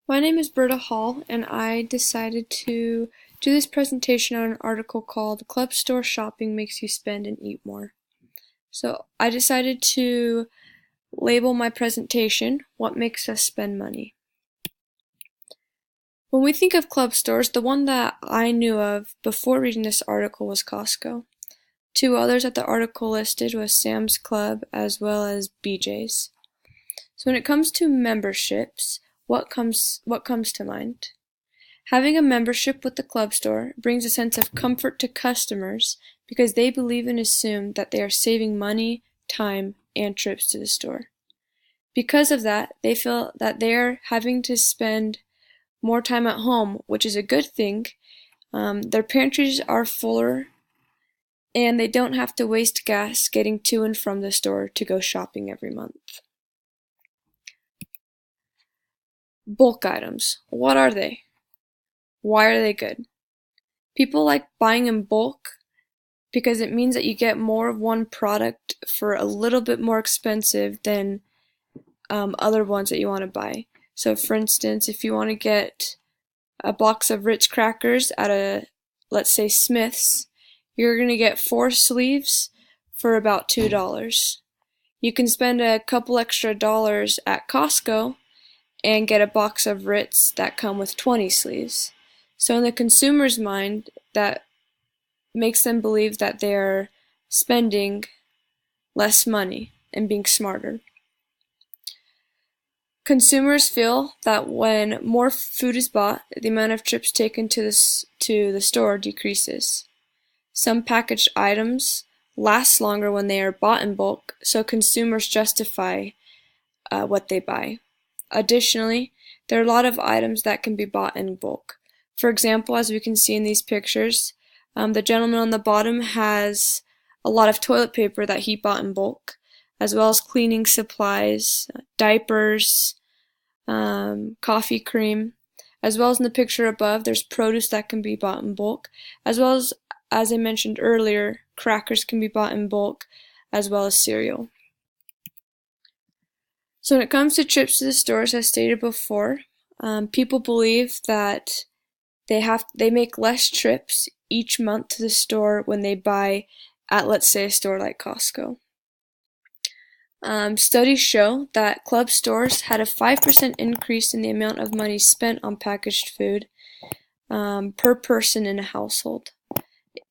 My name is Britta Hall, and I decided to do this presentation on an article called Club Store Shopping Makes You Spend and Eat More. So I decided to label my presentation, What Makes Us Spend Money. When we think of club stores, the one that I knew of before reading this article was Costco. Two others that the article listed was Sam's Club as well as BJ's. So when it comes to memberships, what comes to mind? Having a membership with the club store brings a sense of comfort to customers because they believe and assume that they are saving money, time, and trips to the store. Because of that, they feel that they are having to spend more time at home, which is a good thing. Their pantries are fuller, and they don't have to waste gas getting to and from the store to go shopping every month. Bulk items. What are they? Why are they good? People like buying in bulk because it means that you get more of one product for a little bit more expensive than other ones that you want to buy. So for instance, if you want to get a box of Ritz crackers at let's say Smith's, you're going to get 4 sleeves for about $2. You can spend a couple extra dollars at Costco and get a box of Ritz that come with 20 sleeves. So in the consumer's mind, that makes them believe that they're spending less money and being smarter. Consumers feel that when more food is bought, the amount of trips taken to the store decreases. Some packaged items last longer when they are bought in bulk, so consumers justify what they buy. Additionally, there are a lot of items that can be bought in bulk. For example, as we can see in these pictures, the gentleman on the bottom has a lot of toilet paper that he bought in bulk, as well as cleaning supplies, diapers, coffee cream. As well as in the picture above, there's produce that can be bought in bulk, as well as I mentioned earlier, crackers can be bought in bulk, as well as cereal. So when it comes to trips to the stores, as stated before, people believe that they make less trips each month to the store when they buy at, let's say, a store like Costco. Studies show that club stores had a 5% increase in the amount of money spent on packaged food per person in a household.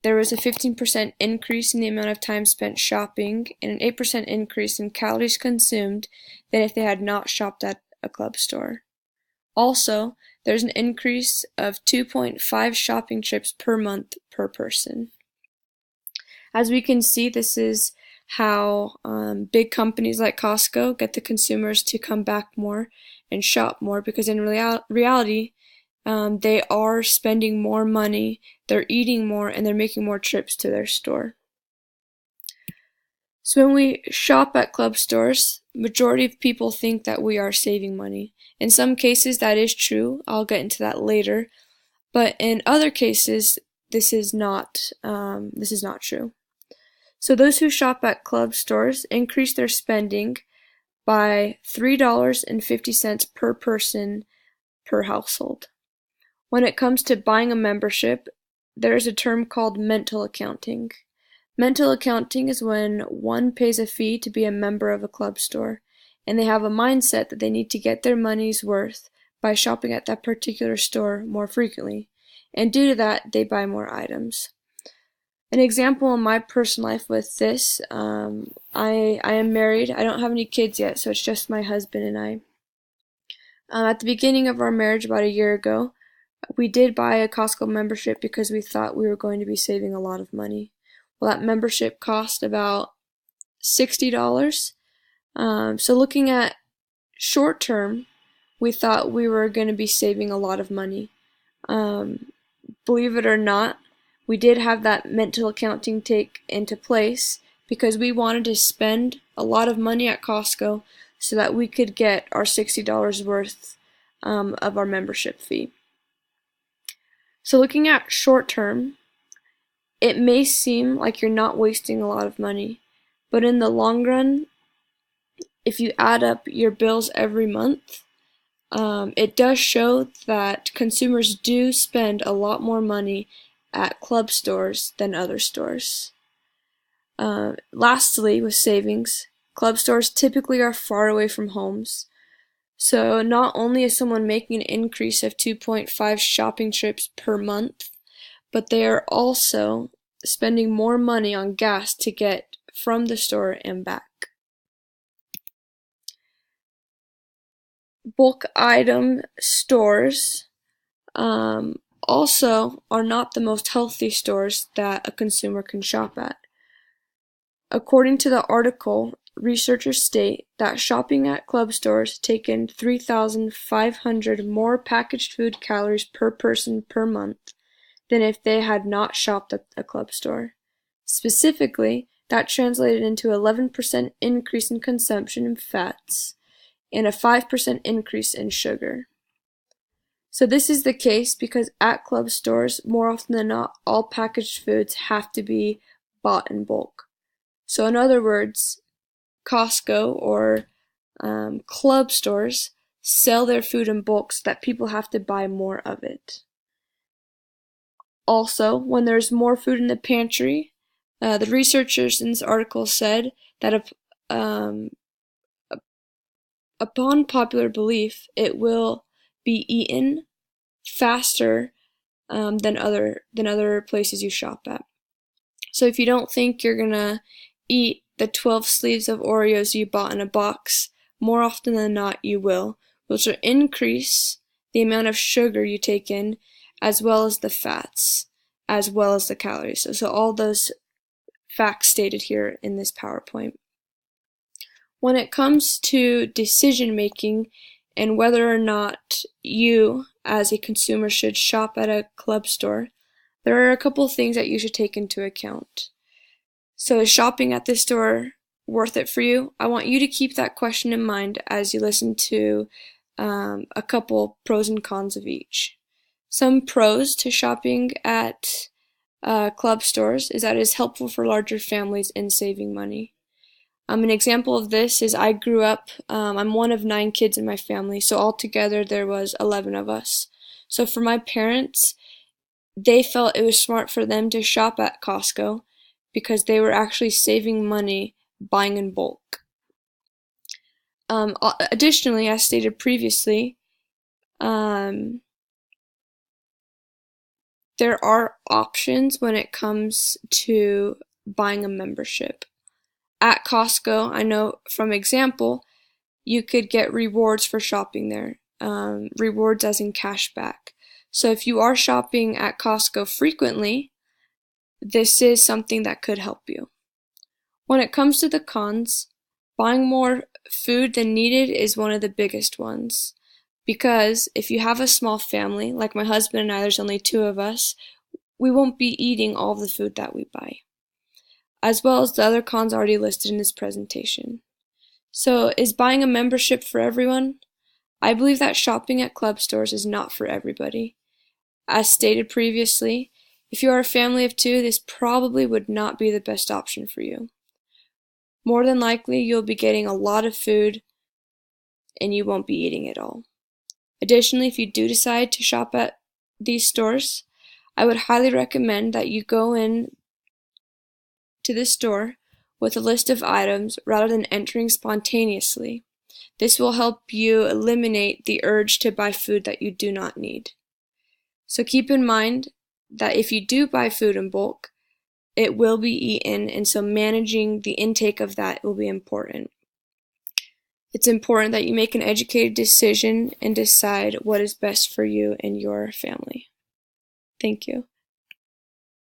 There was a 15% increase in the amount of time spent shopping and an 8% increase in calories consumed than if they had not shopped at a club store. Also, there's an increase of 2.5 shopping trips per month per person. As we can see, this is how big companies like Costco get the consumers to come back more and shop more, because in reality, they are spending more money, they're eating more, and they're making more trips to their store. So when we shop at club stores, majority of people think that we are saving money. In some cases that is true, I'll get into that later, but in other cases this is not true. So those who shop at club stores increase their spending by $3.50 per person per household. When it comes to buying a membership, there is a term called mental accounting. Mental accounting is when one pays a fee to be a member of a club store, and they have a mindset that they need to get their money's worth by shopping at that particular store more frequently, and due to that, they buy more items. An example in my personal life with this, I am married. I don't have any kids yet, so it's just my husband and I. At the beginning of our marriage, about a year ago, we did buy a Costco membership because we thought we were going to be saving a lot of money. Well, that membership cost about $60. So looking at short term, we thought we were going to be saving a lot of money. Believe it or not, we did have that mental accounting take into place because we wanted to spend a lot of money at Costco so that we could get our $60 worth of our membership fee. So looking at short term, it may seem like you're not wasting a lot of money, but in the long run, if you add up your bills every month, It does show that consumers do spend a lot more money at club stores than other stores. Lastly, with savings, club stores typically are far away from homes. So not only is someone making an increase of 2.5 shopping trips per month, but they are also spending more money on gas to get from the store and back. Bulk item stores also are not the most healthy stores that a consumer can shop at. According to the article, researchers state that shopping at club stores take in 3,500 more packaged food calories per person per month than if they had not shopped at a club store. Specifically, that translated into 11% increase in consumption in fats and a 5% increase in sugar. So this is the case because at club stores, more often than not, all packaged foods have to be bought in bulk. So in other words, Costco or club stores sell their food in bulk so that people have to buy more of it. Also, when there's more food in the pantry, the researchers in this article said that upon popular belief, it will be eaten faster than other places you shop at. So if you don't think you're gonna eat the 12 sleeves of Oreos you bought in a box, more often than not you will, which will increase the amount of sugar you take in, as well as the fats, as well as the calories. So all those facts stated here in this PowerPoint. When it comes to decision making and whether or not you, as a consumer, should shop at a club store, there are a couple things that you should take into account. So is shopping at this store worth it for you? I want you to keep that question in mind as you listen to a couple pros and cons of each. Some pros to shopping at club stores is that it is helpful for larger families in saving money. An example of this is I grew up, I'm one of 9 kids in my family, so altogether there was 11 of us. So for my parents, they felt it was smart for them to shop at Costco because they were actually saving money buying in bulk. Additionally, as stated previously, there are options when it comes to buying a membership. At Costco, I know from example, you could get rewards for shopping there, rewards as in cash back. So if you are shopping at Costco frequently, this is something that could help you. When it comes to the cons, buying more food than needed is one of the biggest ones. Because if you have a small family, like my husband and I, there's only 2 of us, we won't be eating all of the food that we buy, as well as the other cons already listed in this presentation. So is buying a membership for everyone? I believe that shopping at club stores is not for everybody. As stated previously, if you are a family of 2, this probably would not be the best option for you. More than likely, you'll be getting a lot of food and you won't be eating it all. Additionally, if you do decide to shop at these stores, I would highly recommend that you go in to this store with a list of items rather than entering spontaneously. This will help you eliminate the urge to buy food that you do not need. So keep in mind that if you do buy food in bulk, it will be eaten, and so managing the intake of that will be important. It's important that you make an educated decision and decide what is best for you and your family. Thank you.